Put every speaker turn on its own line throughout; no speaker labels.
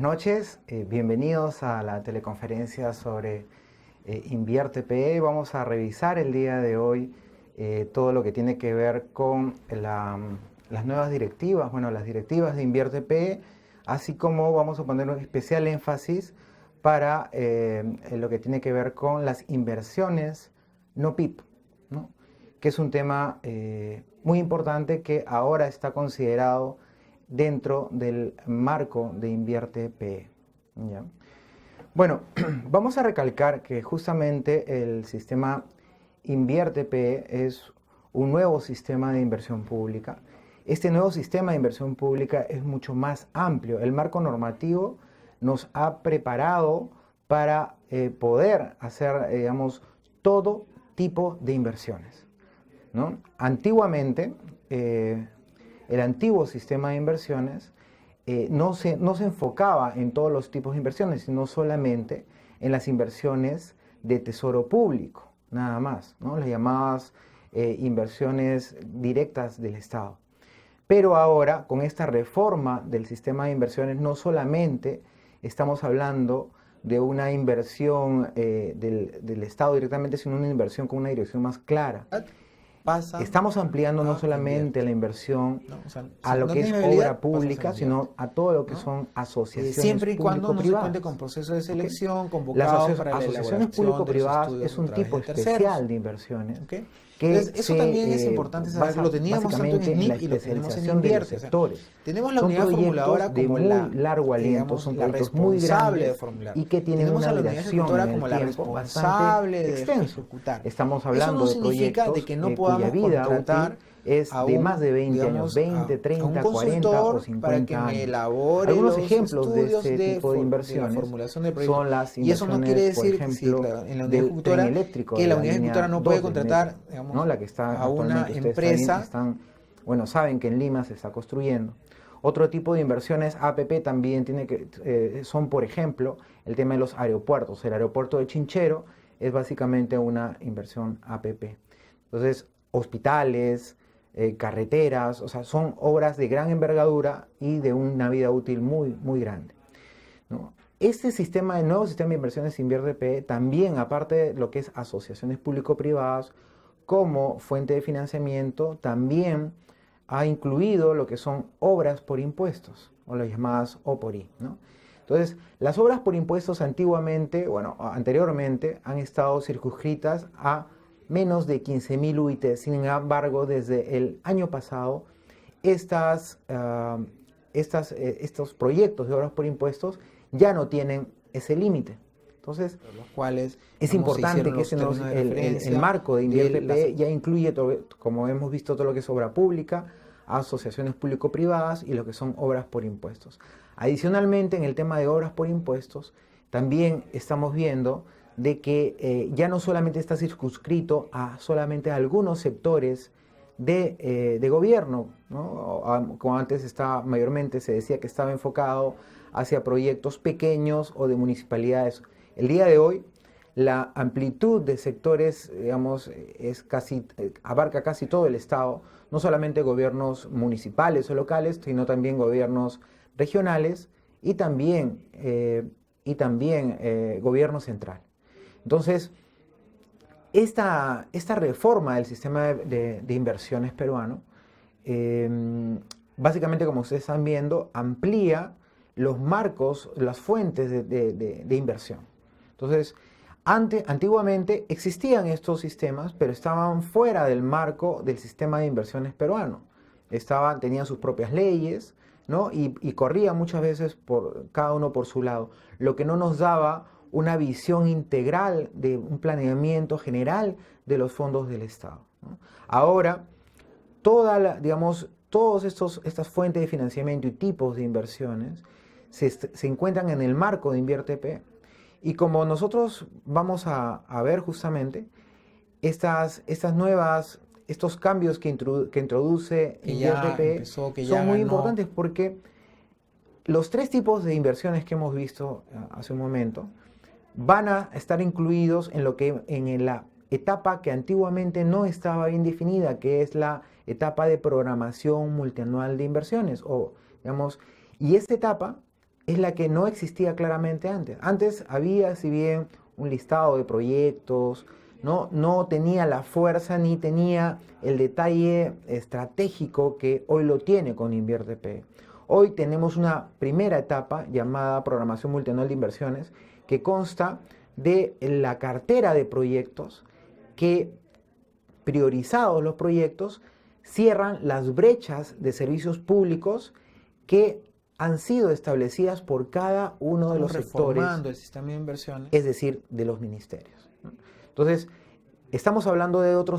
noches, bienvenidos a la teleconferencia sobre Invierte PE. Vamos a revisar el día de hoy todo lo que tiene que ver con las nuevas directivas, las directivas de Invierte PE, así como vamos a poner un especial énfasis para lo que tiene que ver con las inversiones no PIP, ¿no? Que es un tema muy importante que ahora está considerado dentro del marco de Invierte PE. ¿Ya? Bueno, vamos a recalcar que justamente el sistema Invierte PE es un nuevo sistema de inversión pública. Este nuevo sistema de inversión pública es mucho más amplio. El marco normativo nos ha preparado para poder hacer, digamos, todo tipo de inversiones, ¿no? Antiguamente, el antiguo sistema de inversiones no se enfocaba en todos los tipos de inversiones, sino solamente en las inversiones de tesoro público, nada más, ¿no? Las llamadas inversiones directas del Estado. Pero ahora, con esta reforma del sistema de inversiones, no solamente estamos hablando de una inversión del Estado directamente, sino una inversión con una dirección más clara. Estamos ampliando no solamente la inversión a lo que es obra pública, sino a todo lo que son asociaciones
siempre y cuando no se
público-privadas.
cuente con procesos de selección,
Las
convocados para la
asociaciones
elaboración de los
público-privadas
estudios
es un
a través
tipo
de terceros.
especial de inversiones. que
Entonces, eso también es importante saber.
basa
Lo teníamos tanto en
básicamente en la
SNIP y lo tenemos en
especialización de los
Invierte.
sectores.
Tenemos la
Son
unidad
proyectos
formuladora
de
como
muy
la,
largo aliento,
digamos,
son
la
proyectos muy
responsable de
grandes
formular.
y que tienen
Tenemos
una
a la unidad
duración
ejecutora
en el
como la
tiempo
responsable
bastante
de
extenso.
ejecutar.
Estamos
Eso
hablando
no
de
significa
proyectos
de que no
cuya
podamos
vida
contratar
útil es
a
de
un,
más de 20 años,
digamos,
20,
a
30,
un
40 o
consultor
50
para que me
años.
elabore
Algunos
los
ejemplos de
estudios
este tipo de
la
inversiones
formulación del proyecto.
son las
Y eso no
inversiones,
quiere
por
decir que si
ejemplo,
en la unidad
del
ejecutora,
tren eléctrico
que
de
la
la
unidad
línea
ejecutora no
2
puede
del
contratar,
metro,
digamos,
¿no? La que está
a una
actualmente, ustedes
empresa.
saben que en Lima se está construyendo. Otro tipo de inversiones APP también son, por ejemplo, el tema de los aeropuertos. El aeropuerto de Chinchero es básicamente una inversión APP. Entonces, hospitales, carreteras, o sea, son obras de gran envergadura y de una vida útil muy, muy grande, ¿no? Este nuevo sistema de inversiones Invierte PE también, aparte de lo que es asociaciones público-privadas, como fuente de financiamiento, también ha incluido lo que son obras por impuestos, o las llamadas OPORI, ¿no? Entonces, las obras por impuestos anteriormente han estado circunscritas a menos de 15.000 UIT. Sin embargo, desde el año pasado, estos proyectos de obras por impuestos ya no tienen ese límite. Entonces,
Los cuales
es importante que el marco de Invierte PE ya incluye, como hemos visto, todo lo que es obra pública, asociaciones público-privadas y lo que son obras por impuestos. Adicionalmente, en el tema de obras por impuestos, también estamos viendo de que ya no solamente está circunscrito a solamente algunos sectores de gobierno, ¿no? Como antes mayormente se decía que estaba enfocado hacia proyectos pequeños o de municipalidades. El día de hoy, la amplitud de sectores, digamos, abarca casi todo el Estado, no solamente gobiernos municipales o locales, sino también gobiernos regionales y también gobierno central. Entonces, esta reforma del sistema de inversiones peruano, básicamente, como ustedes están viendo, amplía los marcos, las fuentes de inversión. Entonces, antiguamente existían estos sistemas, pero estaban fuera del marco del sistema de inversiones peruano. Tenían sus propias leyes, ¿no? Y corrían muchas veces cada uno por su lado, lo que no nos daba una visión integral de un planeamiento general de los fondos del Estado, ¿no? Ahora, todas estas fuentes de financiamiento y tipos de inversiones se encuentran en el marco de Invierte PE. Y como nosotros vamos a ver justamente, estos cambios que introduce Invierte PE son muy importantes porque los tres tipos de inversiones que hemos visto hace un momento van a estar incluidos en la etapa que antiguamente no estaba bien definida, que es la etapa de programación multianual de inversiones, y esta etapa es la que no existía claramente antes. Antes había, si bien, un listado de proyectos, no tenía la fuerza ni tenía el detalle estratégico que hoy lo tiene con InviértePE. Hoy tenemos una primera etapa llamada Programación Multianual de Inversiones que consta de la cartera de proyectos que, priorizados los proyectos, cierran las brechas de servicios públicos que han sido establecidas por cada uno de los sectores,
reformando el sistema de inversiones.
es decir, de los ministerios, ¿no? Entonces, estamos hablando de otro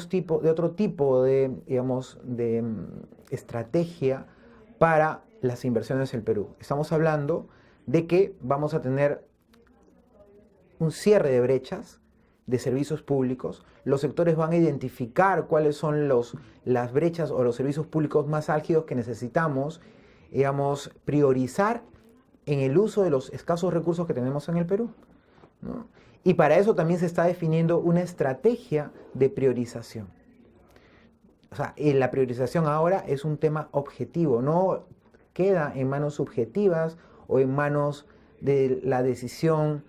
tipo de, digamos, de estrategia para las inversiones en el Perú. Estamos hablando de que vamos a tener un cierre de brechas de servicios públicos. Los sectores van a identificar cuáles son las brechas o los servicios públicos más álgidos que necesitamos, digamos, priorizar en el uso de los escasos recursos que tenemos en el Perú, ¿no? Y para eso también se está definiendo una estrategia de priorización. O sea, la priorización ahora es un tema objetivo, no queda en manos subjetivas o en manos de la decisión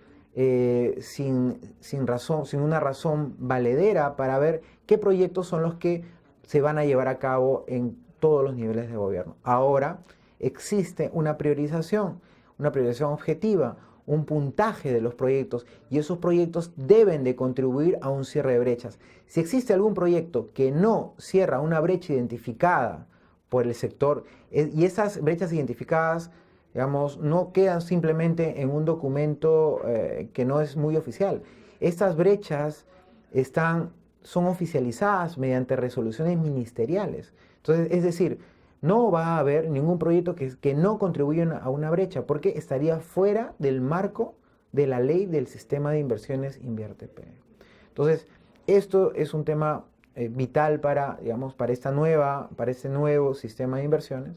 sin razón, sin una razón valedera para ver qué proyectos son los que se van a llevar a cabo en todos los niveles de gobierno. Ahora existe una priorización objetiva, un puntaje de los proyectos, y esos proyectos deben de contribuir a un cierre de brechas. Si existe algún proyecto que no cierra una brecha identificada por el sector, y esas brechas identificadas, digamos, no quedan simplemente en un documento que no es muy oficial. Estas brechas son oficializadas mediante resoluciones ministeriales. Entonces, es decir, no va a haber ningún proyecto que no contribuya a una brecha, porque estaría fuera del marco de la ley del sistema de inversiones InviértePE. Entonces, esto es un tema vital para, digamos, para este nuevo sistema de inversiones,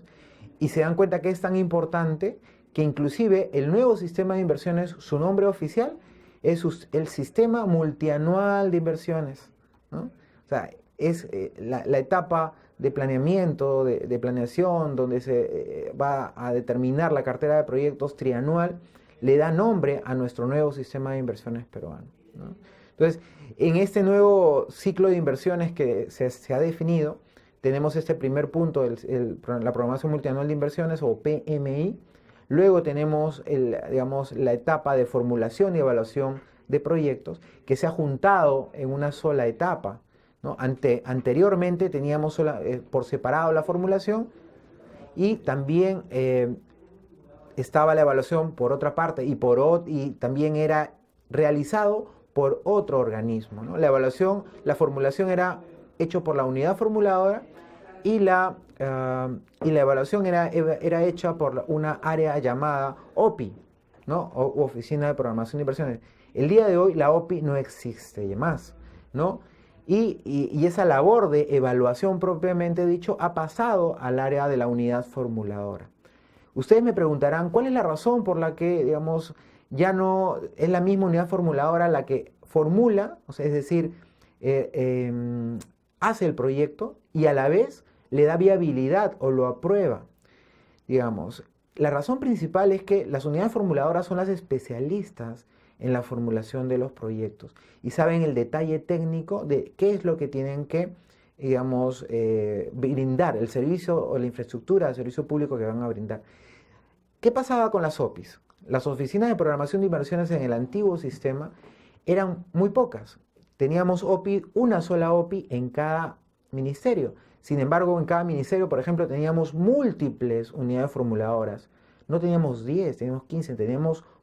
y se dan cuenta que es tan importante que inclusive el nuevo sistema de inversiones, su nombre oficial es el Sistema Multianual de Inversiones, ¿no? O sea, es la etapa de planeamiento, de planeación, donde se va a determinar la cartera de proyectos trianual, le da nombre a nuestro nuevo sistema de inversiones peruano, ¿no? Entonces, en este nuevo ciclo de inversiones que se ha definido, tenemos este primer punto, la Programación Multianual de Inversiones, o PMI. Luego tenemos digamos, la etapa de formulación y evaluación de proyectos, que se ha juntado en una sola etapa, ¿no? Anteriormente teníamos por separado la formulación, y también estaba la evaluación por otra parte, y también era realizado por otro organismo, ¿no? La formulación era hecho por la unidad formuladora, y la evaluación era hecha por una área llamada OPI, ¿no? Oficina de Programación de Inversiones. El día de hoy la OPI no existe más, ¿no? Y esa labor de evaluación propiamente dicho ha pasado al área de la unidad formuladora. Ustedes me preguntarán, ¿cuál es la razón por la que, digamos, ya no es la misma unidad formuladora la que formula, o sea, es decir, hace el proyecto y a la vez le da viabilidad o lo aprueba? Digamos, la razón principal es que las unidades formuladoras son las especialistas en la formulación de los proyectos y saben el detalle técnico de qué es lo que tienen que, digamos, brindar, el servicio o la infraestructura de servicio público que van a brindar. ¿Qué pasaba con las OPIs? Las oficinas de programación de inversiones en el antiguo sistema eran muy pocas. Teníamos una sola OPI en cada ministerio. Sin embargo, en cada ministerio, por ejemplo, teníamos múltiples unidades formuladoras. No teníamos 10, teníamos 15,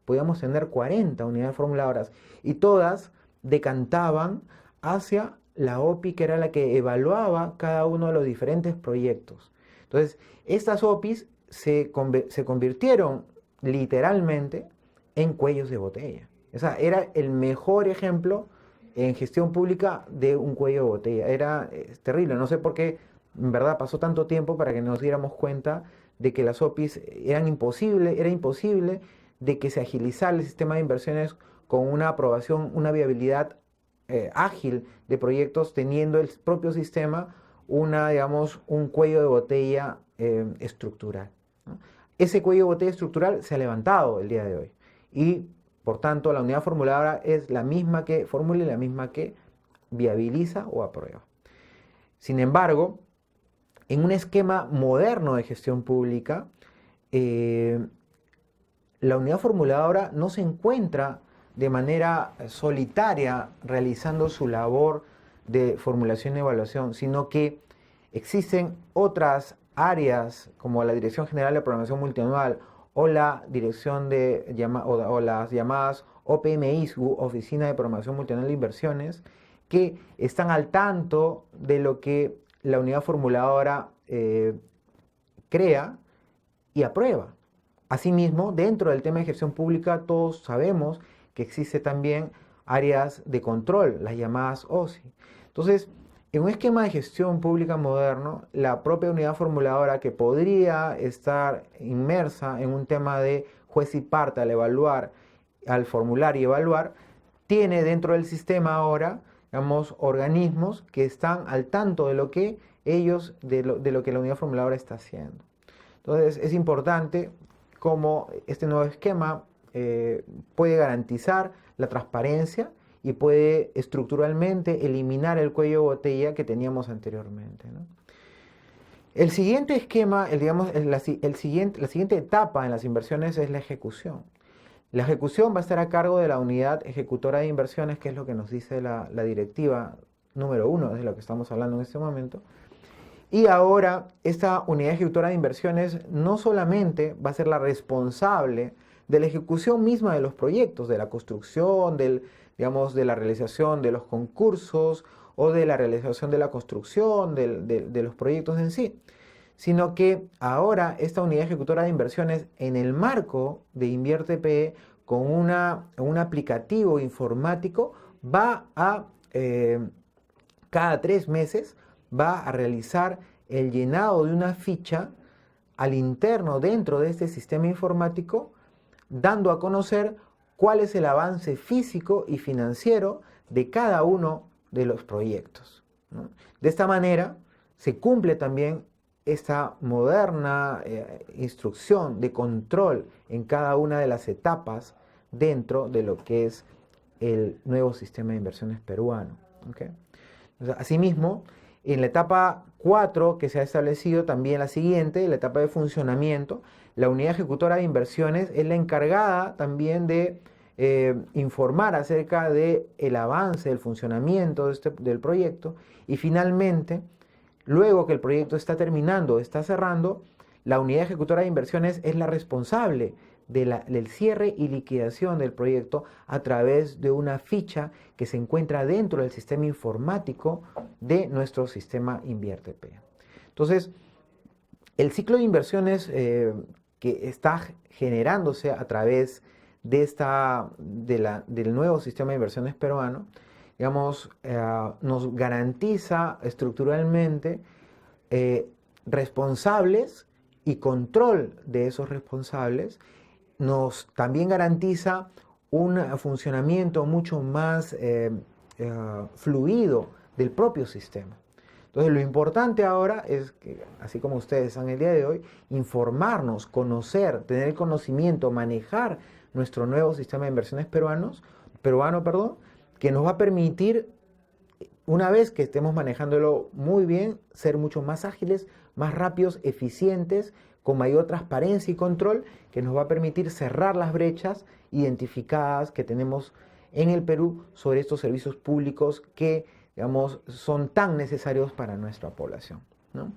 podíamos tener 40 unidades formuladoras. Y todas decantaban hacia la OPI, que era la que evaluaba cada uno de los diferentes proyectos. Entonces, estas OPIs se convirtieron literalmente en cuellos de botella. O sea, era el mejor ejemplo en gestión pública de un cuello de botella. Era terrible. No sé por qué, en verdad, pasó tanto tiempo para que nos diéramos cuenta de que las OPIs era imposible de que se agilizara el sistema de inversiones con una aprobación, una viabilidad ágil de proyectos, teniendo el propio sistema digamos, un cuello de botella estructural, ¿no? ese cuello de botella estructural se ha levantado el día de hoy. Y, por tanto, la unidad formuladora es la misma que formula y la misma que viabiliza o aprueba. Sin embargo, en un esquema moderno de gestión pública, la unidad formuladora no se encuentra de manera solitaria realizando su labor de formulación y evaluación, sino que existen otras áreas como la Dirección General de Programación Multianual o la dirección o las llamadas OPM-ISGU, Oficina de Programación Multianual de Inversiones, que están al tanto de lo que la unidad formuladora crea y aprueba. Asimismo, dentro del tema de gestión pública, todos sabemos que existe también áreas de control, las llamadas OSI. Entonces, en un esquema de gestión pública moderno, la propia unidad formuladora, que podría estar inmersa en un tema de juez y parte al evaluar, al formular y evaluar, tiene dentro del sistema ahora, digamos, organismos que están al tanto de lo que ellos, de lo que la unidad formuladora está haciendo. Entonces, es importante cómo este nuevo esquema puede garantizar la transparencia y puede estructuralmente eliminar el cuello de botella que teníamos anteriormente, ¿no? El siguiente esquema, la siguiente etapa en las inversiones es la ejecución. La ejecución va a estar a cargo de la unidad ejecutora de inversiones, que es lo que nos dice la directiva número 1, es de lo que estamos hablando en este momento. Y ahora esta unidad ejecutora de inversiones no solamente va a ser la responsable de la ejecución misma de los proyectos, de la construcción, de la realización de los concursos o de la realización de la construcción de los proyectos en sí, sino que ahora esta unidad ejecutora de inversiones, en el marco de InviertePE, con un aplicativo informático, va a, cada 3 meses, va a realizar el llenado de una ficha al interno dentro de este sistema informático, dando a conocer cuál es el avance físico y financiero de cada uno de los proyectos, ¿no? De esta manera se cumple también esta moderna instrucción de control en cada una de las etapas dentro de lo que es el nuevo sistema de inversiones peruano, ¿okay? Asimismo, en la etapa 4 que se ha establecido, también la siguiente, la etapa de funcionamiento, la unidad ejecutora de inversiones es la encargada también de informar acerca del avance del funcionamiento del proyecto, y finalmente, luego que el proyecto está terminando, está cerrando, la unidad ejecutora de inversiones es la responsable del cierre y liquidación del proyecto a través de una ficha que se encuentra dentro del sistema informático de nuestro sistema InviertePE. Entonces, el ciclo de inversiones que está generándose a través de del nuevo sistema de inversiones peruano, digamos, nos garantiza estructuralmente responsables y control de esos responsables. Nos también garantiza un funcionamiento mucho más fluido del propio sistema. Entonces, lo importante ahora es que, así como ustedes están el día de hoy, informarnos, conocer, tener conocimiento, manejar nuestro nuevo sistema de inversiones peruano, que nos va a permitir, una vez que estemos manejándolo muy bien, ser mucho más ágiles, más rápidos, eficientes, con mayor transparencia y control, que nos va a permitir cerrar las brechas identificadas que tenemos en el Perú sobre estos servicios públicos que, digamos, son tan necesarios para nuestra población, ¿no?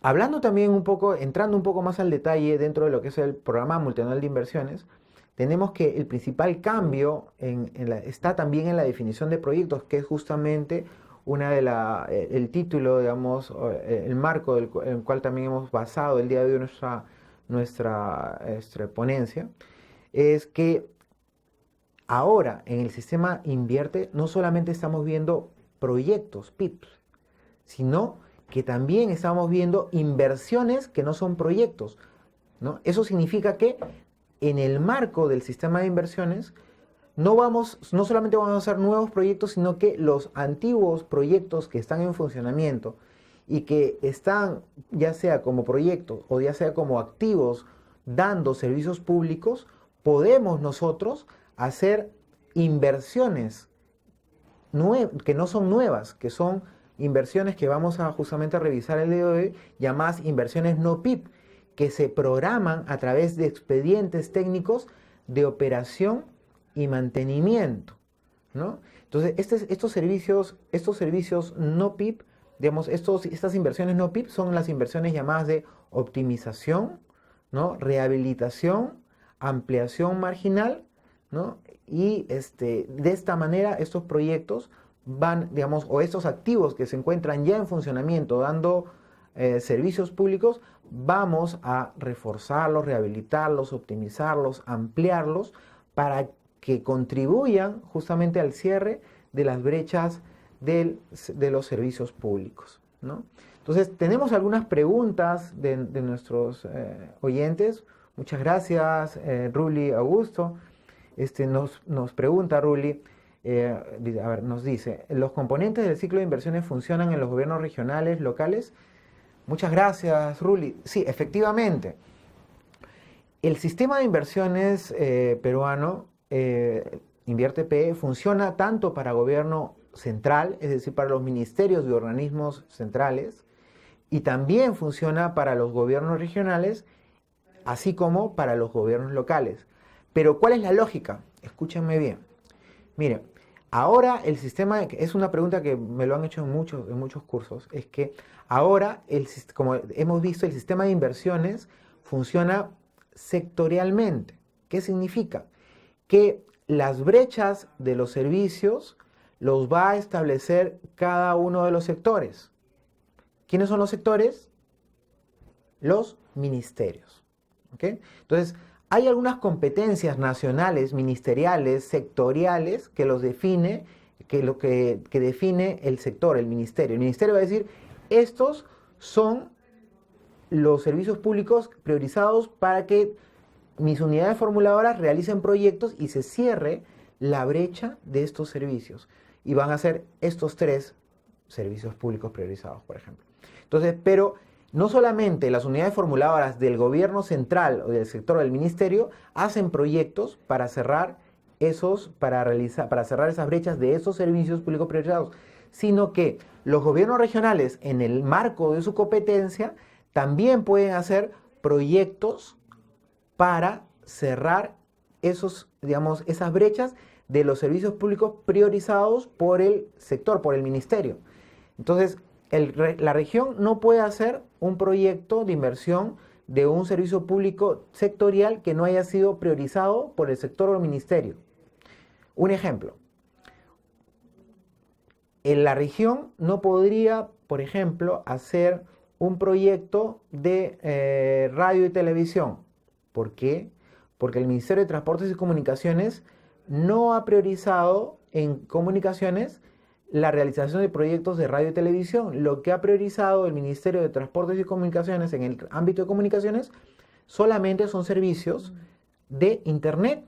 Hablando también un poco, entrando un poco más al detalle dentro de lo que es el programa multianual de inversiones, tenemos que el principal cambio está también en la definición de proyectos, que es justamente el título, digamos, el marco en el cual también hemos basado el día de hoy nuestra ponencia, es que ahora en el sistema Invierte no solamente estamos viendo proyectos, PIPs, sino que también estamos viendo inversiones que no son proyectos, ¿no? Eso significa que en el marco del sistema de inversiones no solamente vamos a hacer nuevos proyectos, sino que los antiguos proyectos que están en funcionamiento y que están ya sea como proyectos o ya sea como activos dando servicios públicos, podemos nosotros hacer inversiones que no son nuevas, que son inversiones que vamos a justamente revisar el día de hoy, llamadas inversiones no PIP, que se programan a través de expedientes técnicos de operación y mantenimiento, ¿no? Entonces, estos servicios no PIP, digamos, estas inversiones no PIP son las inversiones llamadas de optimización, ¿no? Rehabilitación, ampliación marginal, ¿no? Y de esta manera estos proyectos van, digamos, o estos activos que se encuentran ya en funcionamiento dando servicios públicos, vamos a reforzarlos, rehabilitarlos, optimizarlos, ampliarlos para que contribuyan justamente al cierre de las brechas de los servicios públicos, ¿no? Entonces, tenemos algunas preguntas de nuestros oyentes. Muchas gracias, Ruli Augusto. Nos pregunta Ruli, nos dice, ¿los componentes del ciclo de inversiones funcionan en los gobiernos regionales, locales? Muchas gracias, Ruli. Sí, efectivamente. El sistema de inversiones peruano, Invierte PE, funciona tanto para gobierno central, es decir, para los ministerios y organismos centrales, y también funciona para los gobiernos regionales, así como para los gobiernos locales. Pero ¿cuál es la lógica? Escúchenme bien. Mire, ahora el sistema, es una pregunta que me lo han hecho en muchos cursos, es que ahora, como hemos visto, el sistema de inversiones funciona sectorialmente. ¿Qué significa? Que las brechas de los servicios los va a establecer cada uno de los sectores. ¿Quiénes son los sectores? Los ministerios. ¿Okay? Entonces, hay algunas competencias nacionales, ministeriales, sectoriales, que los define, que define el sector, el ministerio. El ministerio va a decir, estos son los servicios públicos priorizados para que mis unidades formuladoras realicen proyectos y se cierre la brecha de estos servicios. Y van a ser estos 3 servicios públicos priorizados, por ejemplo. Entonces, pero no solamente las unidades formuladoras del gobierno central o del sector del ministerio hacen proyectos para cerrar para cerrar esas brechas de esos servicios públicos priorizados, sino que los gobiernos regionales, en el marco de su competencia, también pueden hacer proyectos para cerrar esas brechas de los servicios públicos priorizados por el sector, por el ministerio. Entonces, la región no puede hacer un proyecto de inversión de un servicio público sectorial que no haya sido priorizado por el sector o el ministerio. Un ejemplo. En la región no podría, por ejemplo, hacer un proyecto de radio y televisión. ¿Por qué? Porque el Ministerio de Transportes y Comunicaciones no ha priorizado en comunicaciones la realización de proyectos de radio y televisión. Lo que ha priorizado el Ministerio de Transportes y Comunicaciones en el ámbito de comunicaciones solamente son servicios de internet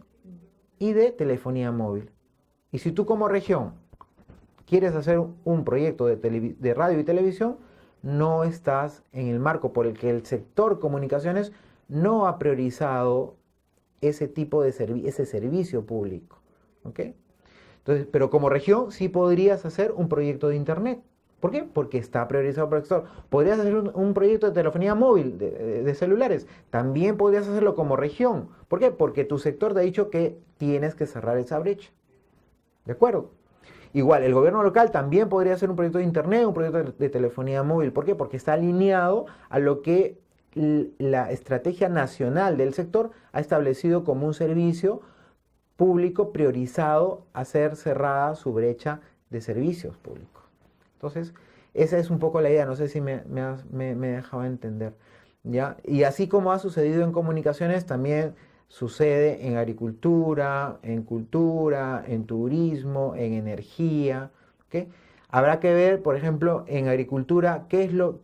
y de telefonía móvil. Y si tú como región quieres hacer un proyecto de radio y televisión, no estás en el marco por el que el sector comunicaciones no ha priorizado ese tipo de ese servicio público. ¿Ok? Entonces, pero como región sí podrías hacer un proyecto de internet. ¿Por qué? Porque está priorizado por el sector. Podrías hacer un proyecto de telefonía móvil, de celulares. También podrías hacerlo como región. ¿Por qué? Porque tu sector te ha dicho que tienes que cerrar esa brecha. ¿De acuerdo? Igual, el gobierno local también podría hacer un proyecto de internet, un proyecto de telefonía móvil. ¿Por qué? Porque está alineado a lo que la estrategia nacional del sector ha establecido como un servicio público priorizado a ser cerrada su brecha de servicios públicos. Entonces, esa es un poco la idea, no sé si me dejaba entender, ¿ya? Y así como ha sucedido en comunicaciones, también sucede en agricultura, en cultura, en turismo, en energía, ¿ok? Habrá que ver, por ejemplo, en agricultura,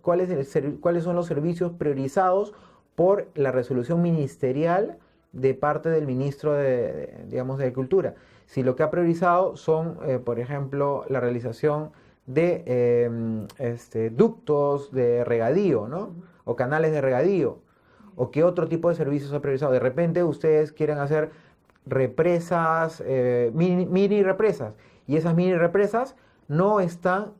cuáles son los servicios priorizados por la resolución ministerial de parte del ministro de Agricultura. Si lo que ha priorizado son, por ejemplo, la realización de ductos de regadío, ¿no? O canales de regadío, o qué otro tipo de servicios ha priorizado. De repente ustedes quieren hacer represas, mini represas, y esas mini represas no están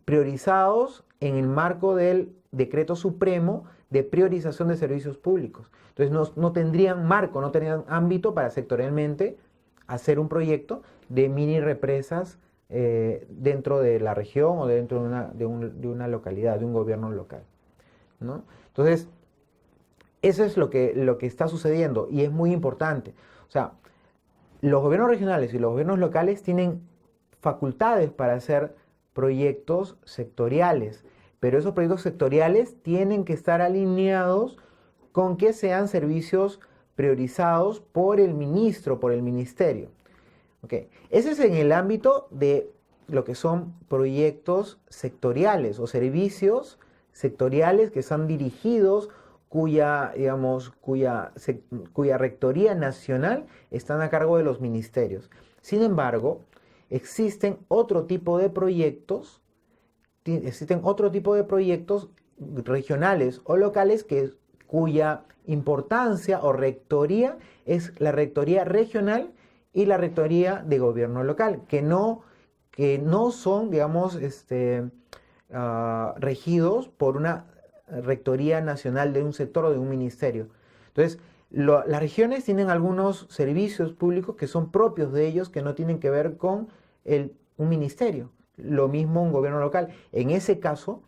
priorizados en el marco del Decreto Supremo de Priorización de Servicios Públicos. Entonces no tendrían marco, no tendrían ámbito para sectorialmente hacer un proyecto de mini represas dentro de la región o dentro de una localidad, de un gobierno local, ¿no? Entonces, eso es lo que está sucediendo y es muy importante. O sea, los gobiernos regionales y los gobiernos locales tienen facultades para hacer proyectos sectoriales, pero esos proyectos sectoriales tienen que estar alineados con que sean servicios priorizados por el ministro, por el ministerio. Okay. Ese es en el ámbito de lo que son proyectos sectoriales o servicios sectoriales que son dirigidos cuya rectoría nacional están a cargo de los ministerios. Sin embargo, existen otro tipo de proyectos regionales o locales cuya importancia o rectoría es la rectoría regional y la rectoría de gobierno local, que no son, digamos, regidos por una rectoría nacional de un sector o de un ministerio. Entonces, las regiones tienen algunos servicios públicos que son propios de ellos, que no tienen que ver con un ministerio. Lo mismo un gobierno local. En ese caso,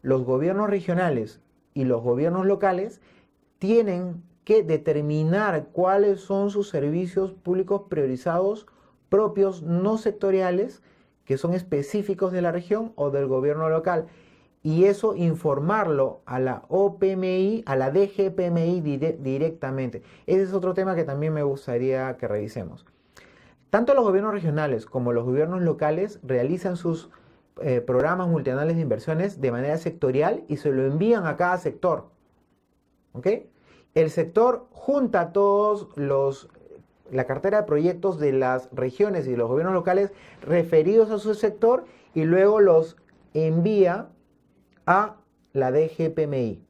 los gobiernos regionales y los gobiernos locales tienen que determinar cuáles son sus servicios públicos priorizados propios, no sectoriales, que son específicos de la región o del gobierno local. Y eso informarlo a la OPMI, a la DGPMI directamente. Ese es otro tema que también me gustaría que revisemos. Tanto los gobiernos regionales como los gobiernos locales realizan sus programas multianuales de inversiones de manera sectorial y se lo envían a cada sector. ¿Ok? El sector junta la cartera de proyectos de las regiones y de los gobiernos locales referidos a su sector y luego los envía a la DGPMI.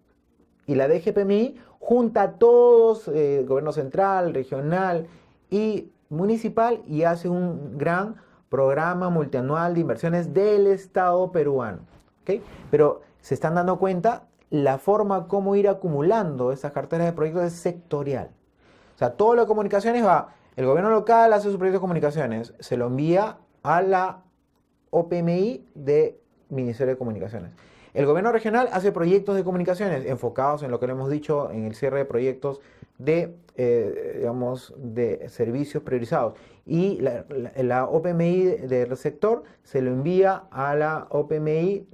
Y la DGPMI junta a todos, gobierno central, regional y municipal, y hace un gran programa multianual de inversiones del Estado peruano. ¿Okay? Pero se están dando cuenta, la forma como ir acumulando esas carteras de proyectos es sectorial. O sea, todo lo de comunicaciones el gobierno local hace su proyecto de comunicaciones, se lo envía a la OPMI del Ministerio de Comunicaciones. El gobierno regional hace proyectos de comunicaciones enfocados en lo que le hemos dicho en el cierre de proyectos de servicios priorizados. Y la OPMI del sector se lo envía a la OPMI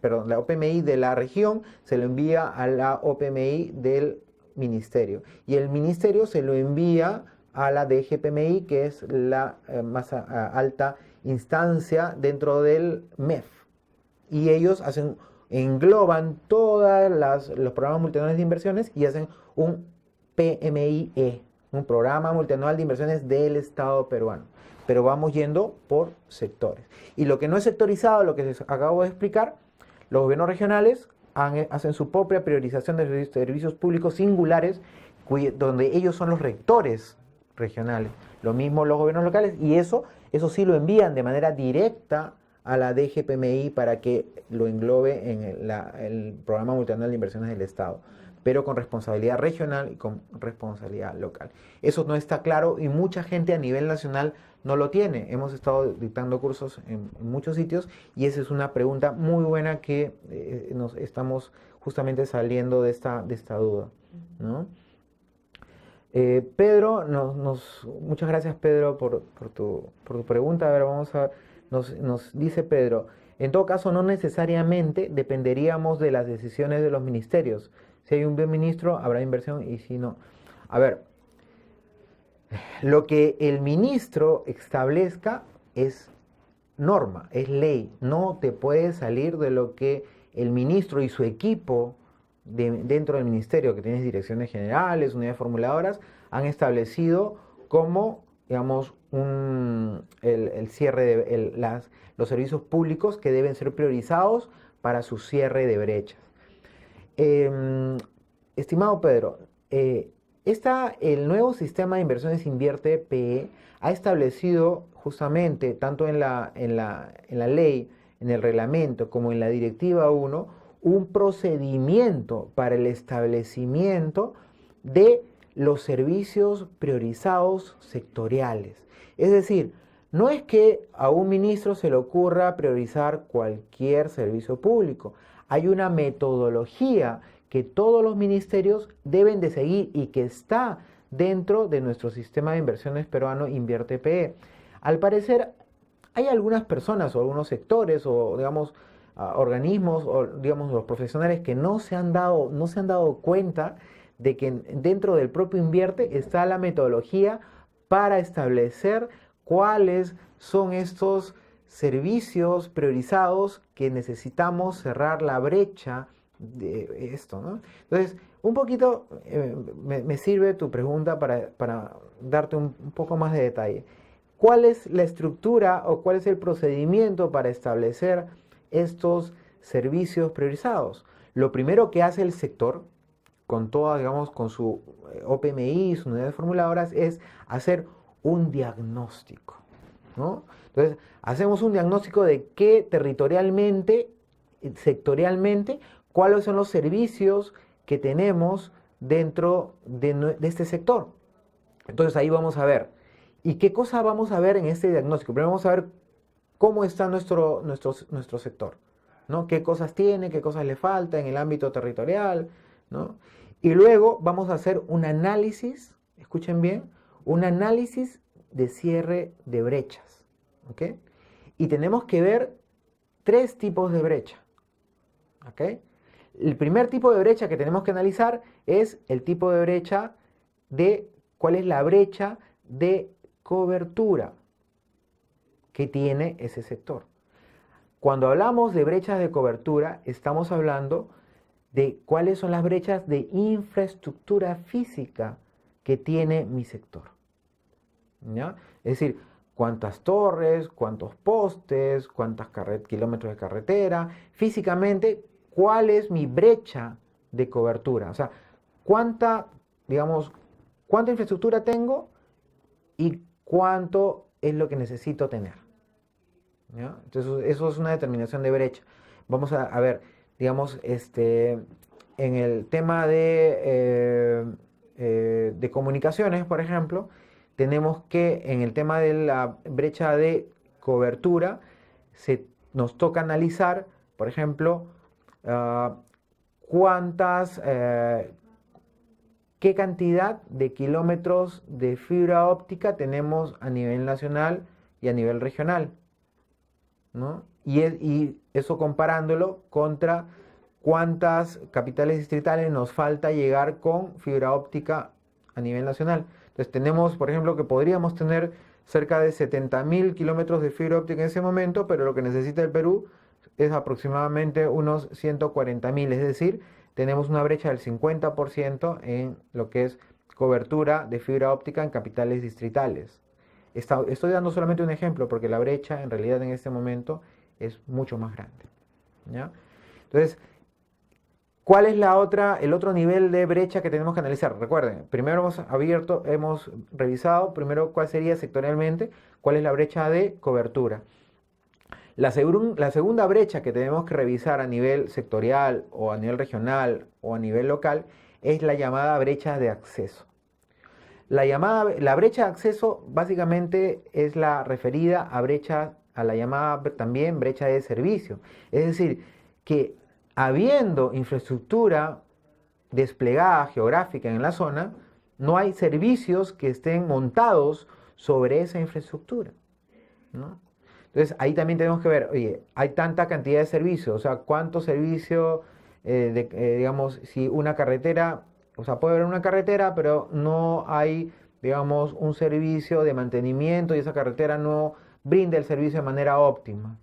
la OPMI de la región se lo envía a la OPMI del ministerio. Y el ministerio se lo envía a la DGPMI, que es la más alta instancia dentro del MEF. Y ellos engloban todos los programas multianuales de inversiones y hacen un PMIE, un programa multianual de inversiones del Estado peruano. Pero vamos yendo por sectores. Y lo que no es sectorizado, lo que les acabo de explicar, los gobiernos regionales hacen su propia priorización de servicios públicos singulares, donde ellos son los rectores regionales. Lo mismo los gobiernos locales, y eso sí lo envían de manera directa a la DGPMI para que lo englobe en el programa multianual de inversiones del Estado, pero con responsabilidad regional y con responsabilidad local. Eso no está claro y mucha gente a nivel nacional no lo tiene. Hemos estado dictando cursos en muchos sitios y esa es una pregunta muy buena que nos estamos justamente saliendo de esta duda, ¿no? Pedro, muchas gracias, Pedro, por tu pregunta. A ver, nos dice Pedro, en todo caso no necesariamente dependeríamos de las decisiones de los ministerios. Si hay un buen ministro, habrá inversión, y si no. A ver, lo que el ministro establezca es norma, es ley. No te puedes salir de lo que el ministro y su equipo dentro del ministerio, que tienes direcciones generales, unidades formuladoras, han establecido como digamos, el cierre de los servicios públicos que deben ser priorizados para su cierre de brechas. Estimado Pedro, el nuevo sistema de inversiones Invierte PE ha establecido justamente, tanto en la ley, en el reglamento, como en la Directiva 1, un procedimiento para el establecimiento de los servicios priorizados sectoriales. Es decir, no es que a un ministro se le ocurra priorizar cualquier servicio público. Hay una metodología que todos los ministerios deben de seguir y que está dentro de nuestro sistema de inversiones peruano Invierte PE. Al parecer, hay algunas personas o algunos sectores o, digamos, organismos o, digamos, los profesionales que no se han dado cuenta de que dentro del propio Invierte está la metodología para establecer cuáles son estos servicios priorizados que necesitamos cerrar la brecha de esto, ¿no? Entonces, un poquito me sirve tu pregunta para darte un poco más de detalle. ¿Cuál es la estructura o cuál es el procedimiento para establecer estos servicios priorizados? Lo primero que hace el sector, con toda, digamos, con su OPMI, sus unidades formuladoras, es hacer un diagnóstico, ¿no? Entonces, hacemos un diagnóstico de qué territorialmente, sectorialmente, cuáles son los servicios que tenemos dentro de este sector. Entonces, ahí vamos a ver. ¿Y qué cosa vamos a ver en este diagnóstico? Primero vamos a ver cómo está nuestro sector, ¿no? ¿Qué cosas tiene, qué cosas le falta en el ámbito territorial, ¿no? Y luego vamos a hacer un análisis, escuchen bien, un análisis de cierre de brechas, ¿ok? Y tenemos que ver 3 tipos de brecha, ¿ok? El primer tipo de brecha que tenemos que analizar es el tipo de brecha de cuál es la brecha de cobertura que tiene ese sector. Cuando hablamos de brechas de cobertura, estamos hablando de cuáles son las brechas de infraestructura física que tiene mi sector, ¿ya? Es decir, cuántas torres, cuántos postes, cuántos kilómetros de carretera, físicamente, cuál es mi brecha de cobertura, o sea, cuánta infraestructura tengo y cuánto es lo que necesito tener, ¿ya? Entonces, eso es una determinación de brecha. Vamos a ver, digamos, en el tema de comunicaciones, por ejemplo, tenemos que en el tema de la brecha de cobertura, nos toca analizar, por ejemplo, qué cantidad de kilómetros de fibra óptica tenemos a nivel nacional y a nivel regional, ¿no? Y eso comparándolo contra cuántas capitales distritales nos falta llegar con fibra óptica a nivel nacional. Entonces tenemos, por ejemplo, que podríamos tener cerca de 70.000 kilómetros de fibra óptica en ese momento, pero lo que necesita el Perú es aproximadamente unos 140.000, es decir, tenemos una brecha del 50% en lo que es cobertura de fibra óptica en capitales distritales. Estoy dando solamente un ejemplo porque la brecha en realidad en este momento es mucho más grande, ¿ya? Entonces, ¿cuál es el otro nivel de brecha que tenemos que analizar? Recuerden, primero hemos revisado primero cuál sería sectorialmente, cuál es la brecha de cobertura. La segunda brecha que tenemos que revisar a nivel sectorial o a nivel regional o a nivel local es la llamada brecha de acceso. La brecha de acceso básicamente es la referida a la llamada también brecha de servicio. Es decir, que habiendo infraestructura desplegada geográfica en la zona, no hay servicios que estén montados sobre esa infraestructura, ¿no? Entonces, ahí también tenemos que ver, oye, hay tanta cantidad de servicios, o sea, cuántos servicios, digamos, si una carretera, o sea, puede haber una carretera, pero no hay, digamos, un servicio de mantenimiento y esa carretera no brinda el servicio de manera óptima.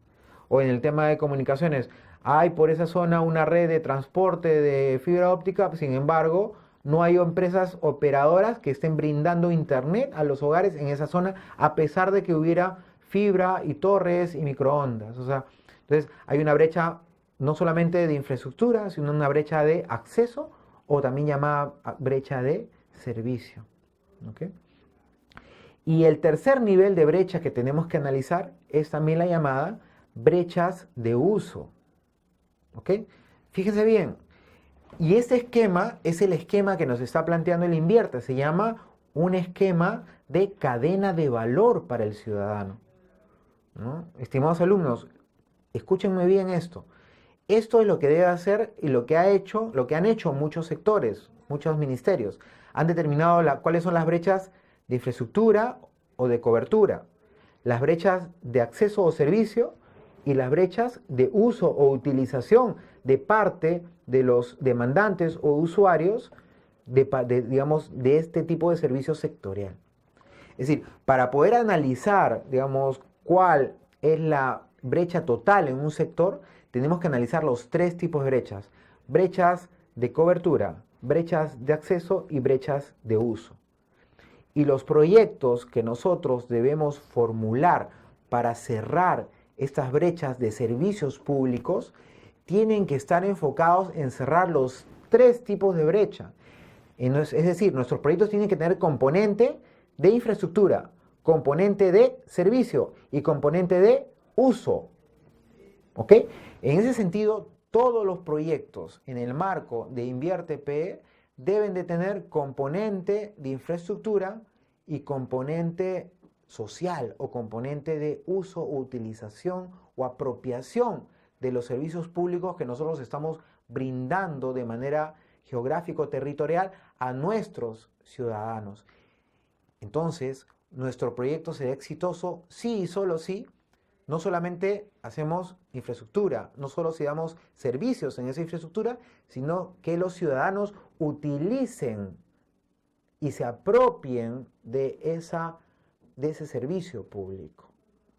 O en el tema de comunicaciones, hay por esa zona una red de transporte de fibra óptica, sin embargo, No hay empresas operadoras que estén brindando internet a los hogares en esa zona, a pesar de que hubiera fibra y torres y microondas. O sea, entonces hay una brecha no solamente de infraestructura, sino una brecha de acceso o también llamada brecha de servicio. ¿Ok? Y el tercer nivel de brecha que tenemos que analizar es también la llamada brechas de uso. ¿Ok? Fíjense bien. Y este esquema es el esquema que nos está planteando el Invierte. Se llama un esquema de cadena de valor para el ciudadano, ¿no? Estimados alumnos, escúchenme bien esto. Esto es lo que debe hacer y lo que han hecho muchos sectores, muchos ministerios. Han determinado cuáles son las brechas de infraestructura o de cobertura, las brechas de acceso o servicio y las brechas de uso o utilización de parte de los demandantes o usuarios digamos, de este tipo de servicio sectorial. Es decir, para poder analizar, digamos, cuál es la brecha total en un sector, tenemos que analizar los tres tipos de brechas. Brechas de cobertura, brechas de acceso y brechas de uso. Y los proyectos que nosotros debemos formular para cerrar estas brechas de servicios públicos tienen que estar enfocados en cerrar los tres tipos de brecha. Es decir, nuestros proyectos tienen que tener componente de infraestructura, componente de servicio y componente de uso. ¿Ok? En ese sentido, todos los proyectos en el marco de Invierte PE deben de tener componente de infraestructura y componente social o componente de uso o utilización o apropiación de los servicios públicos que nosotros estamos brindando de manera geográfico-territorial a nuestros ciudadanos. Entonces, nuestro proyecto será exitoso sí y solo sí. No solamente hacemos infraestructura, no solo si damos servicios en esa infraestructura, sino que los ciudadanos utilicen y se apropien de ese servicio público,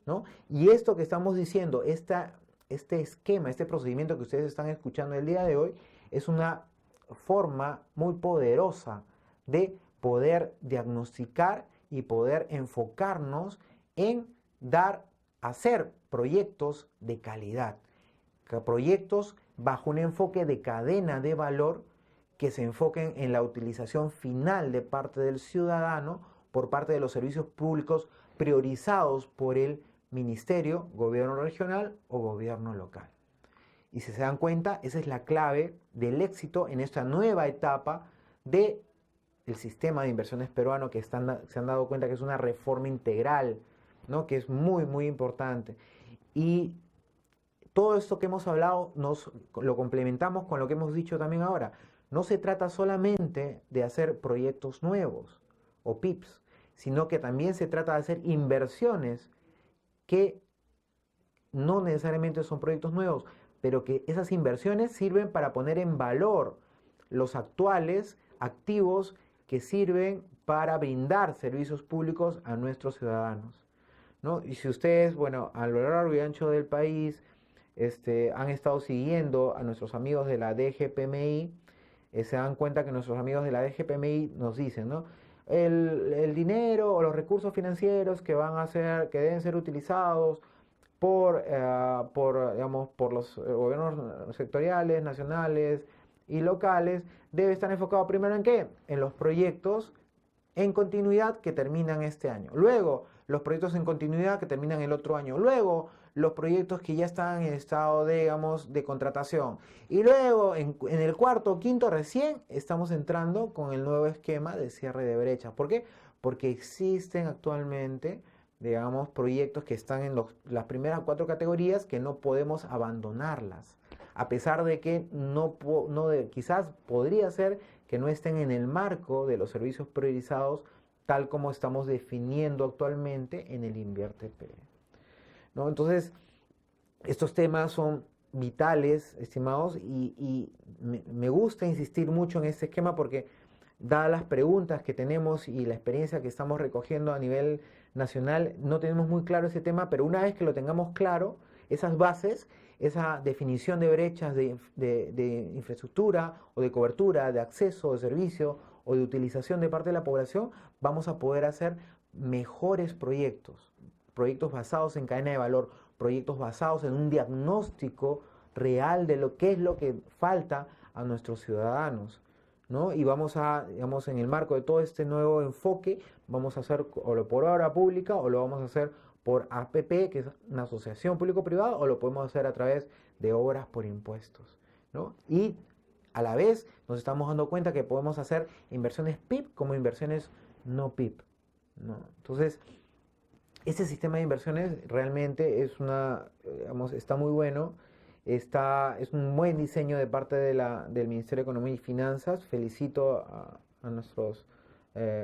¿no? Y esto que estamos diciendo, este esquema, este procedimiento que ustedes están escuchando el día de hoy, es una forma muy poderosa de poder diagnosticar y poder enfocarnos en hacer proyectos de calidad, proyectos bajo un enfoque de cadena de valor que se enfoquen en la utilización final de parte del ciudadano por parte de los servicios públicos priorizados por el ministerio, gobierno regional o gobierno local. Y si se dan cuenta, esa es la clave del éxito en esta nueva etapa del sistema de inversiones peruano, que se han dado cuenta que es una reforma integral, ¿no? Que es muy, muy importante. Y todo esto que hemos hablado lo complementamos con lo que hemos dicho también ahora. No se trata solamente de hacer proyectos nuevos o PIPs, sino que también se trata de hacer inversiones que no necesariamente son proyectos nuevos, pero que esas inversiones sirven para poner en valor los actuales activos que sirven para brindar servicios públicos a nuestros ciudadanos, ¿no? Y si ustedes, bueno, a lo largo y ancho del país han estado siguiendo a nuestros amigos de la DGPMI, se dan cuenta que nuestros amigos de la DGPMI nos dicen, ¿no? El dinero o los recursos financieros que deben ser utilizados digamos, por los gobiernos sectoriales, nacionales y locales, debe estar enfocado primero ¿en qué? En los proyectos en continuidad que terminan este año. Luego, los proyectos en continuidad que terminan el otro año. Luego, los proyectos que ya están en estado de, digamos, de contratación. Y luego, en el cuarto o quinto, recién estamos entrando con el nuevo esquema de cierre de brechas. ¿Por qué? Porque existen actualmente, digamos, proyectos que están en las primeras 4 categorías que no podemos abandonarlas. A pesar de que quizás podría ser que no estén en el marco de los servicios priorizados tal como estamos definiendo actualmente en el Invierte PE, ¿no? Entonces, estos temas son vitales, estimados, y me gusta insistir mucho en este esquema porque, dadas las preguntas que tenemos y la experiencia que estamos recogiendo a nivel nacional, no tenemos muy claro ese tema, pero una vez que lo tengamos claro, esas bases, esa definición de brechas de infraestructura o de cobertura, de acceso, de servicio o de utilización de parte de la población, vamos a poder hacer mejores proyectos, proyectos basados en cadena de valor, proyectos basados en un diagnóstico real de lo que es lo que falta a nuestros ciudadanos, ¿no? Y vamos a, digamos, en el marco de todo este nuevo enfoque, vamos a hacer o por obra pública o lo vamos a hacer por APP, que es una asociación público-privada, o lo podemos hacer a través de obras por impuestos, ¿no? Y a la vez nos estamos dando cuenta que podemos hacer inversiones PIP como inversiones no PIP, ¿no? Entonces, este sistema de inversiones realmente es digamos, está muy bueno. Es un buen diseño de parte del Ministerio de Economía y Finanzas. Felicito a nuestros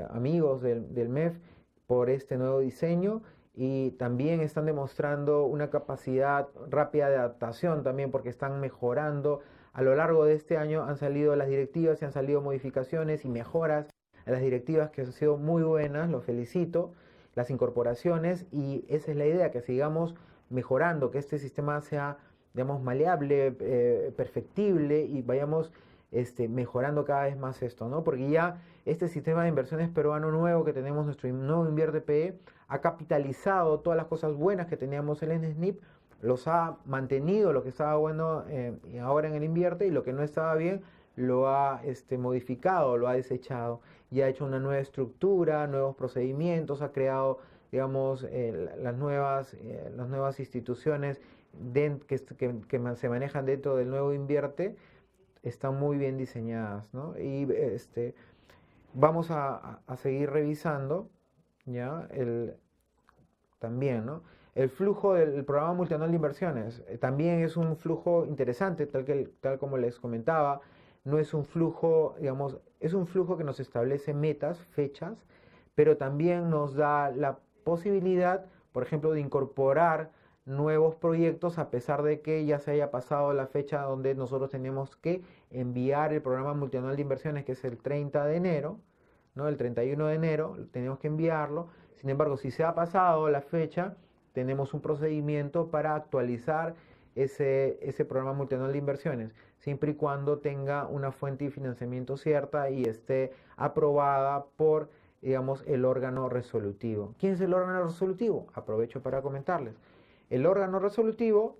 amigos del MEF por este nuevo diseño, y también están demostrando una capacidad rápida de adaptación también, porque están mejorando. A lo largo de este año han salido las directivas y han salido modificaciones y mejoras a las directivas que han sido muy buenas, los felicito, las incorporaciones, y esa es la idea, que sigamos mejorando, que este sistema sea, digamos, maleable, perfectible, y vayamos mejorando cada vez más esto, ¿no? Porque ya este sistema de inversiones peruano nuevo que tenemos, nuestro nuevo Invierte PE, ha capitalizado todas las cosas buenas que teníamos en el SNIP, los ha mantenido, lo que estaba bueno ahora en el Invierte, y lo que no estaba bien lo ha modificado, lo ha desechado, y ha hecho una nueva estructura, nuevos procedimientos, ha creado, digamos, las nuevas instituciones que se manejan dentro del nuevo Invierte, están muy bien diseñadas, ¿no? Y vamos a seguir revisando, ¿ya? También, ¿no? El flujo del programa multianual de inversiones también es un flujo interesante, tal como les comentaba. No es un flujo, digamos, es un flujo que nos establece metas, fechas, pero también nos da la posibilidad, por ejemplo, de incorporar nuevos proyectos a pesar de que ya se haya pasado la fecha donde nosotros tenemos que enviar el programa multianual de inversiones, que es el 30 de enero, ¿no? El 31 de enero tenemos que enviarlo. Sin embargo, si se ha pasado la fecha, tenemos un procedimiento para actualizar ese programa multianual de inversiones, siempre y cuando tenga una fuente de financiamiento cierta y esté aprobada por, digamos, el órgano resolutivo. ¿Quién es el órgano resolutivo? Aprovecho para comentarles. El órgano resolutivo,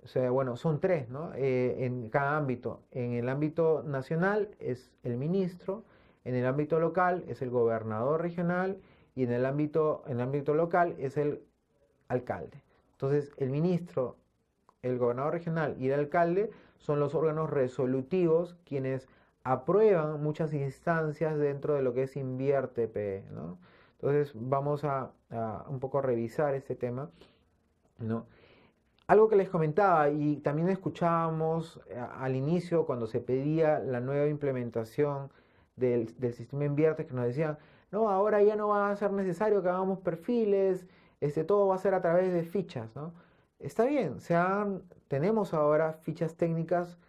o sea, bueno, son tres, ¿no? En cada ámbito. En el ámbito nacional es el ministro, en el ámbito local es el gobernador regional, y en el ámbito local es el alcalde. Entonces, el ministro, el gobernador regional y el alcalde son los órganos resolutivos quienes aprueban muchas instancias dentro de lo que es Invierte PE, ¿no? Entonces, vamos a un poco revisar este tema, ¿no? Algo que les comentaba y también escuchábamos al inicio cuando se pedía la nueva implementación del sistema Invierte, que nos decían, no, ahora ya no va a ser necesario que hagamos perfiles, todo va a ser a través de fichas, ¿no? Está bien, tenemos ahora fichas técnicas,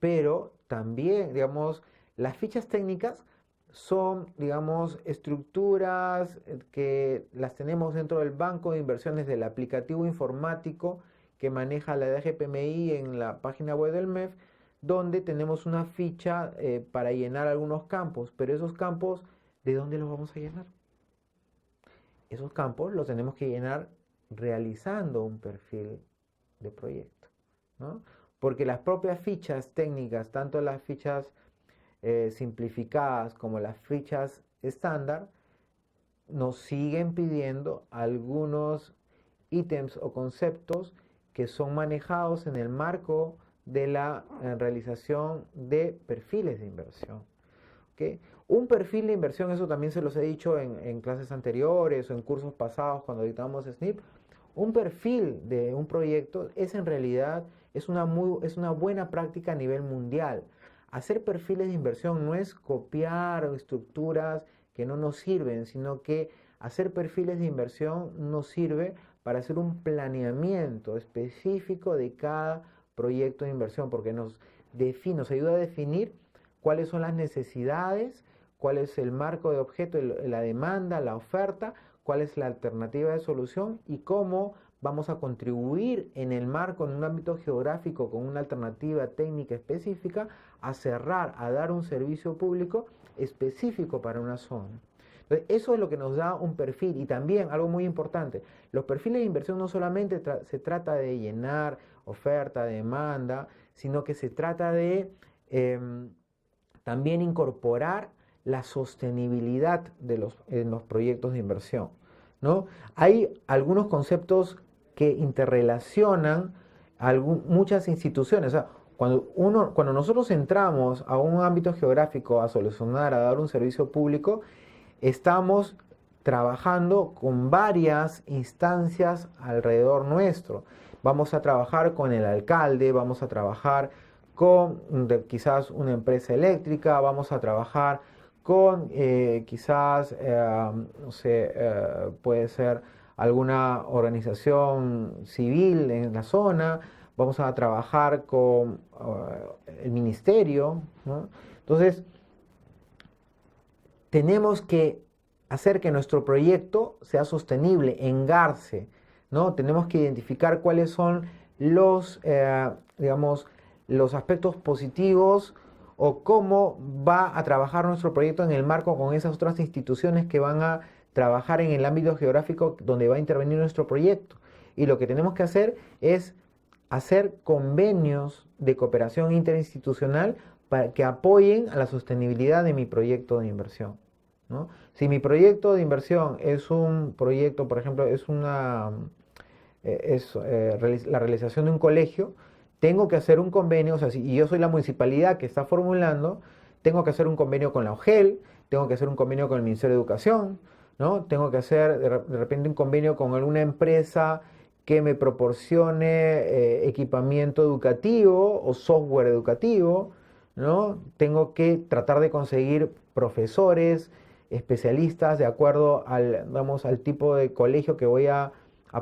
pero también, digamos, las fichas técnicas son, digamos, estructuras que las tenemos dentro del banco de inversiones del aplicativo informático que maneja la DGPMI en la página web del MEF, donde tenemos una ficha para llenar algunos campos, pero esos campos, ¿de dónde los vamos a llenar? Esos campos los tenemos que llenar realizando un perfil de proyecto, ¿no? Porque las propias fichas técnicas, tanto las fichas simplificadas como las fichas estándar, nos siguen pidiendo algunos ítems o conceptos que son manejados en el marco de la realización de perfiles de inversión. ¿Okay? Un perfil de inversión, eso también se los he dicho en clases anteriores o en cursos pasados cuando dictamos SNIP, un perfil de un proyecto es en realidad es una buena práctica a nivel mundial. Hacer perfiles de inversión no es copiar estructuras que no nos sirven, sino que hacer perfiles de inversión nos sirve para hacer un planeamiento específico de cada proyecto de inversión, porque nos ayuda a definir cuáles son las necesidades, cuál es el marco de objeto, la demanda, la oferta, cuál es la alternativa de solución y cómo vamos a contribuir en el marco, en un ámbito geográfico, con una alternativa técnica específica, a cerrar, a dar un servicio público específico para una zona. Entonces, eso es lo que nos da un perfil. Y también, algo muy importante, los perfiles de inversión no solamente se trata de llenar oferta, demanda, sino que se trata de también incorporar la sostenibilidad en los proyectos de inversión, ¿no? Hay algunos conceptos que interrelacionan muchas instituciones. O sea, cuando nosotros entramos a un ámbito geográfico a solucionar, a dar un servicio público, estamos trabajando con varias instancias alrededor nuestro. Vamos a trabajar con el alcalde, vamos a trabajar con quizás una empresa eléctrica, vamos a trabajar con quizás, no sé, puede ser alguna organización civil en la zona, vamos a trabajar con el ministerio, ¿no? Entonces, tenemos que hacer que nuestro proyecto sea sostenible, engarce, ¿no? Tenemos que identificar cuáles son los, digamos, los aspectos positivos o cómo va a trabajar nuestro proyecto en el marco con esas otras instituciones que van a trabajar en el ámbito geográfico donde va a intervenir nuestro proyecto. Y lo que tenemos que hacer es hacer convenios de cooperación interinstitucional para que apoyen a la sostenibilidad de mi proyecto de inversión, ¿no? Si mi proyecto de inversión es un proyecto, por ejemplo, es la realización de un colegio, tengo que hacer un convenio, o sea, si yo soy la municipalidad que está formulando, tengo que hacer un convenio con la OGEL, tengo que hacer un convenio con el Ministerio de Educación, ¿no? Tengo que hacer de repente un convenio con alguna empresa que me proporcione equipamiento educativo o software educativo, ¿no? Tengo que tratar de conseguir profesores, especialistas, de acuerdo al tipo de colegio que voy a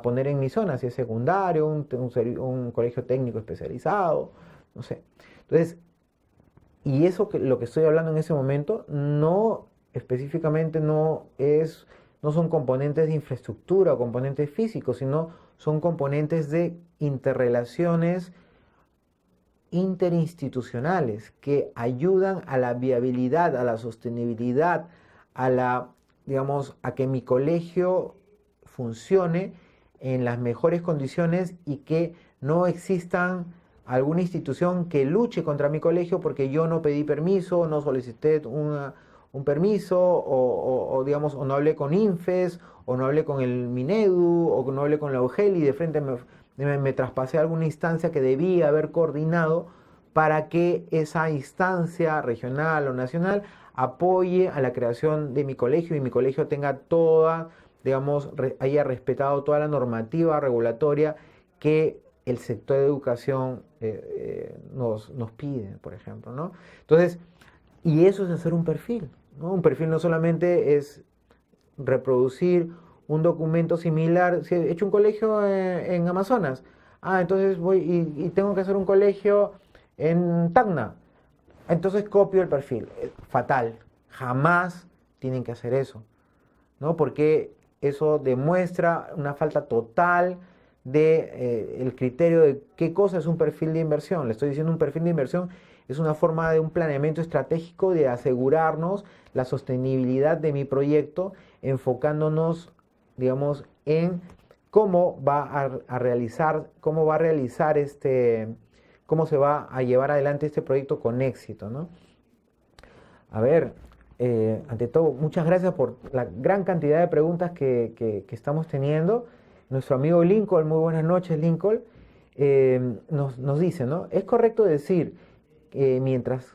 poner en mi zona, si es secundario, un colegio técnico especializado, no sé. Entonces, y eso lo que estoy hablando en ese momento, no específicamente no son componentes de infraestructura o componentes físicos, sino son componentes de interrelaciones interinstitucionales que ayudan a la viabilidad, a la sostenibilidad, digamos, a que mi colegio funcione en las mejores condiciones y que no existan alguna institución que luche contra mi colegio porque yo no pedí permiso, no solicité un permiso o digamos, o no hablé con INFES, o no hablé con el Minedu, o no hablé con la UGEL y de frente me traspasé a alguna instancia que debía haber coordinado para que esa instancia regional o nacional apoye a la creación de mi colegio y mi colegio tenga toda, digamos, haya respetado toda la normativa regulatoria que el sector de educación nos pide, por ejemplo, ¿no? Entonces, y eso es hacer un perfil, ¿no? Un perfil no solamente es reproducir un documento similar. Si he hecho un colegio en Amazonas, entonces voy y tengo que hacer un colegio en Tacna, entonces copio el perfil. Fatal, jamás tienen que hacer eso, ¿no? Porque eso demuestra una falta total de el criterio de qué cosa es un perfil de inversión. Le estoy diciendo, un perfil de inversión es una forma de un planeamiento estratégico de asegurarnos la sostenibilidad de mi proyecto, enfocándonos, digamos, en cómo va a realizar cómo se va a llevar adelante este proyecto con éxito, ¿no? A ver, ante todo, muchas gracias por la gran cantidad de preguntas que estamos teniendo. Nuestro amigo Lincoln, muy buenas noches, Lincoln, nos dice, ¿no? Es correcto decir, mientras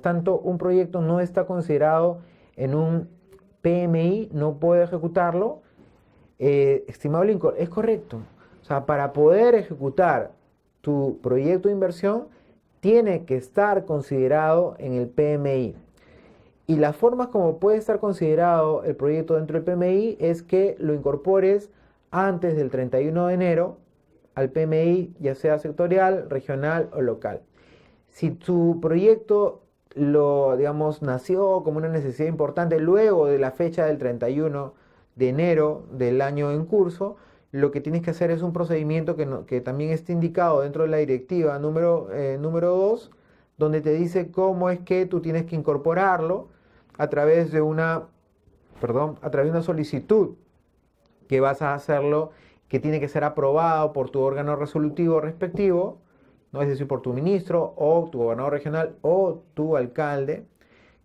tanto, un proyecto no está considerado en un PMI, no puede ejecutarlo. Estimado Lincoln, es correcto. O sea, para poder ejecutar tu proyecto de inversión, tiene que estar considerado en el PMI. Y las formas como puede estar considerado el proyecto dentro del PMI es que lo incorpores antes del 31 de enero al PMI, ya sea sectorial, regional o local. Si tu proyecto digamos, nació como una necesidad importante luego de la fecha del 31 de enero del año en curso, lo que tienes que hacer es un procedimiento que también está indicado dentro de la directiva número 2, donde te dice cómo es que tú tienes que incorporarlo a través de a través de una solicitud que vas a hacerlo, que tiene que ser aprobado por tu órgano resolutivo respectivo, ¿no? Es decir, por tu ministro o tu gobernador regional o tu alcalde,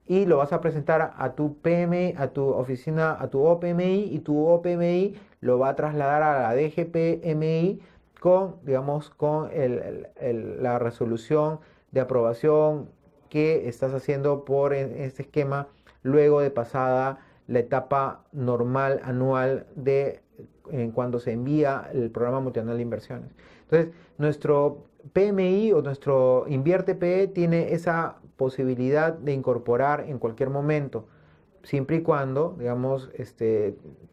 y lo vas a presentar a tu PMI, a tu oficina, a tu OPMI, y tu OPMI lo va a trasladar a la DGPMI con, digamos, con la resolución de aprobación que estás haciendo por este esquema luego de pasada la etapa normal anual cuando se envía el programa multianual de inversiones. Entonces, nuestro PMI o nuestro Invierte PE tiene esa posibilidad de incorporar en cualquier momento, siempre y cuando, digamos,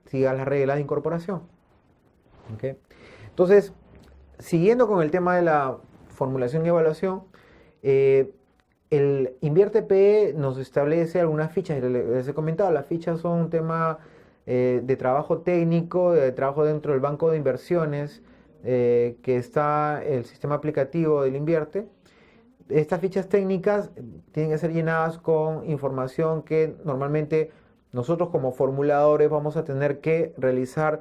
siga las reglas de incorporación. ¿Okay? Entonces, siguiendo con el tema de la formulación y evaluación, el Invierte PE nos establece algunas fichas. Les he comentado, las fichas son un tema de trabajo técnico, de trabajo dentro del banco de inversiones, que está el sistema aplicativo del Invierte. Estas fichas técnicas tienen que ser llenadas con información que normalmente nosotros como formuladores vamos a tener que realizar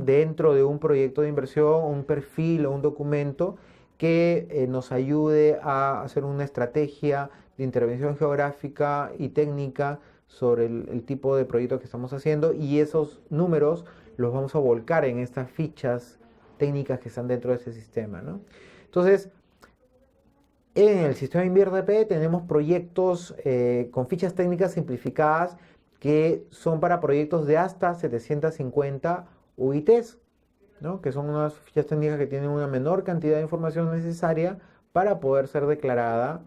dentro de un proyecto de inversión, un perfil o un documento que nos ayude a hacer una estrategia de intervención geográfica y técnica sobre el tipo de proyecto que estamos haciendo, y esos números los vamos a volcar en estas fichas técnicas que están dentro de ese sistema, ¿no? Entonces, en el sistema Invierte PE tenemos proyectos con fichas técnicas simplificadas que son para proyectos de hasta 750 UITs, ¿no? Que son unas fichas técnicas que tienen una menor cantidad de información necesaria para poder ser declarada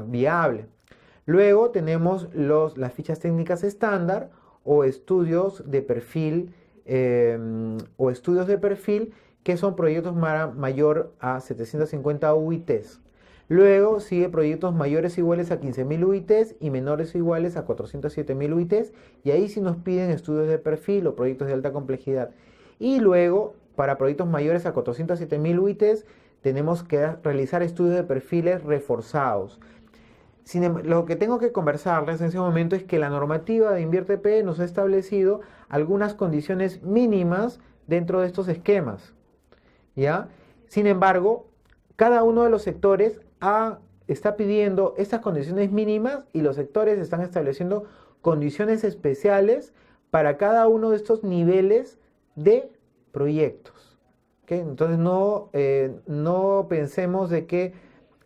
viable. Luego tenemos las fichas técnicas estándar o estudios de perfil que son proyectos mayor a 750 UITs. Luego sigue proyectos mayores o iguales a 15.000 UITs y menores o iguales a 407.000 UITs, y ahí sí nos piden estudios de perfil o proyectos de alta complejidad. Y luego, para proyectos mayores a 407.000 UITs, tenemos que realizar estudios de perfiles reforzados. Lo que tengo que conversarles en ese momento es que la normativa de Invierte PE nos ha establecido algunas condiciones mínimas dentro de estos esquemas, ¿ya? Sin embargo, cada uno de los sectores está pidiendo estas condiciones mínimas, y los sectores están estableciendo condiciones especiales para cada uno de estos niveles de proyectos. ¿Okay? Entonces no pensemos de que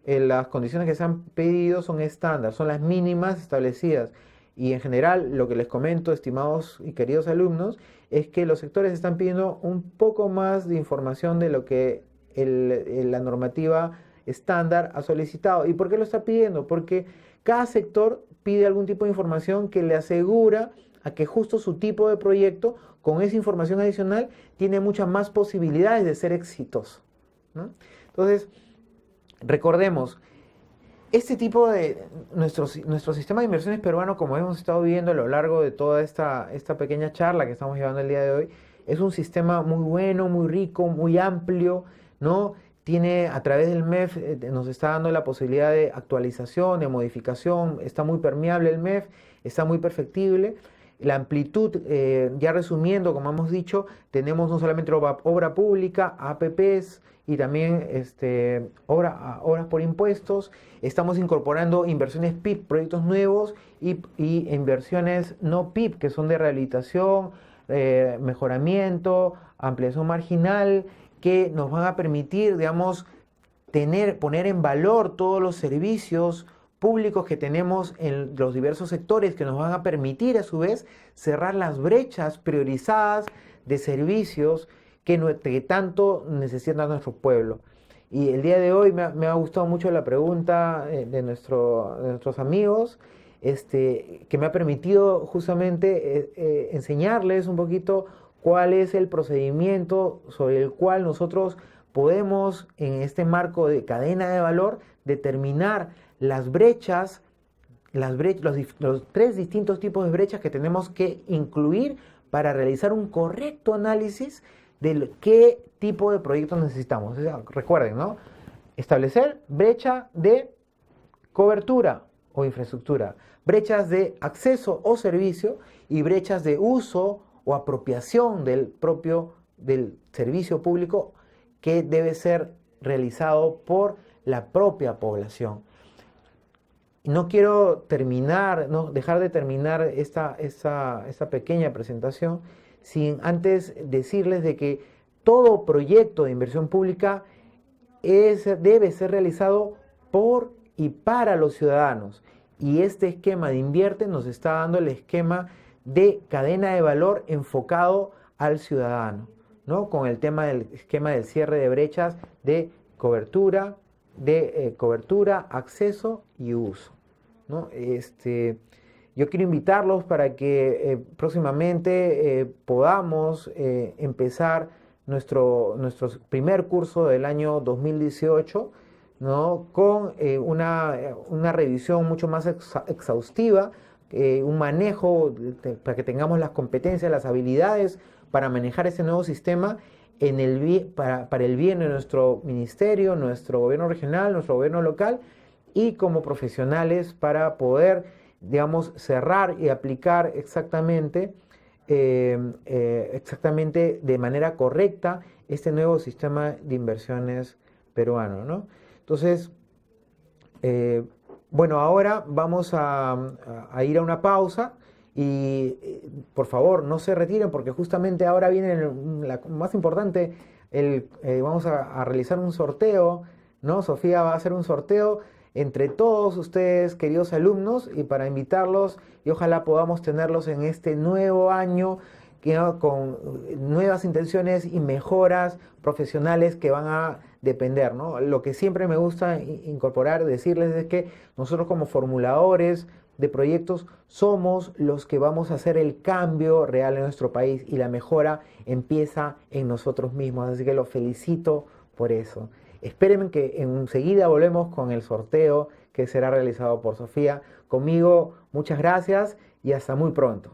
las condiciones que se han pedido son estándar, son las mínimas establecidas. Y en general, lo que les comento, estimados y queridos alumnos, es que los sectores están pidiendo un poco más de información de lo que la normativa estándar ha solicitado. ¿Y por qué lo está pidiendo? Porque cada sector pide algún tipo de información que le asegura a que justo su tipo de proyecto, con esa información adicional, tiene muchas más posibilidades de ser exitoso, ¿no? Entonces, recordemos, este tipo de nuestro sistema de inversiones peruano, como hemos estado viendo a lo largo de toda esta pequeña charla que estamos llevando el día de hoy, es un sistema muy bueno, muy rico, muy amplio, ¿no? Tiene, a través del MEF, nos está dando la posibilidad de actualización, de modificación, está muy permeable el MEF, está muy perfectible. La amplitud, ya resumiendo, como hemos dicho, tenemos no solamente obra pública, APPs y también obras por impuestos. Estamos incorporando inversiones PIP, proyectos nuevos, y inversiones no PIP, que son de rehabilitación, mejoramiento, ampliación marginal, que nos van a permitir, digamos, poner en valor todos los servicios públicos que tenemos en los diversos sectores, que nos van a permitir a su vez cerrar las brechas priorizadas de servicios que tanto necesita nuestro pueblo. Y el día de hoy me ha gustado mucho la pregunta de nuestros amigos, que me ha permitido justamente enseñarles un poquito cuál es el procedimiento sobre el cual nosotros podemos, en este marco de cadena de valor, determinar las brechas, los tres distintos tipos de brechas que tenemos que incluir para realizar un correcto análisis qué tipo de proyectos necesitamos. O sea, recuerden, ¿no? Establecer brecha de cobertura o infraestructura, brechas de acceso o servicio y brechas de uso o apropiación del servicio público que debe ser realizado por la propia población. No quiero dejar de terminar esta pequeña presentación sin antes decirles de que todo proyecto de inversión pública debe ser realizado por y para los ciudadanos. Y este esquema de Invierte nos está dando el esquema de cadena de valor enfocado al ciudadano, ¿no? Con el tema del esquema del cierre de brechas de cobertura, acceso y uso, ¿no? Yo quiero invitarlos para que próximamente podamos empezar nuestro primer curso del año 2018, ¿no? Con una revisión mucho más exhaustiva, un manejo para que tengamos las competencias, las habilidades para manejar ese nuevo sistema para el bien de nuestro ministerio, nuestro gobierno regional, nuestro gobierno local, y como profesionales para poder, digamos, cerrar y aplicar exactamente de manera correcta este nuevo sistema de inversiones peruano, ¿no? Entonces, bueno, ahora vamos a ir a una pausa y por favor no se retiren porque justamente ahora viene la más importante, vamos a realizar un sorteo, ¿no? Sofía va a hacer un sorteo entre todos ustedes, queridos alumnos, y para invitarlos y ojalá podamos tenerlos en este nuevo año con nuevas intenciones y mejoras profesionales que van a depender, ¿no? Lo que siempre me gusta incorporar, decirles es que nosotros como formuladores de proyectos somos los que vamos a hacer el cambio real en nuestro país y la mejora empieza en nosotros mismos, así que los felicito por eso. Espérenme que enseguida volvemos con el sorteo que será realizado por Sofía. Conmigo, muchas gracias y hasta muy pronto.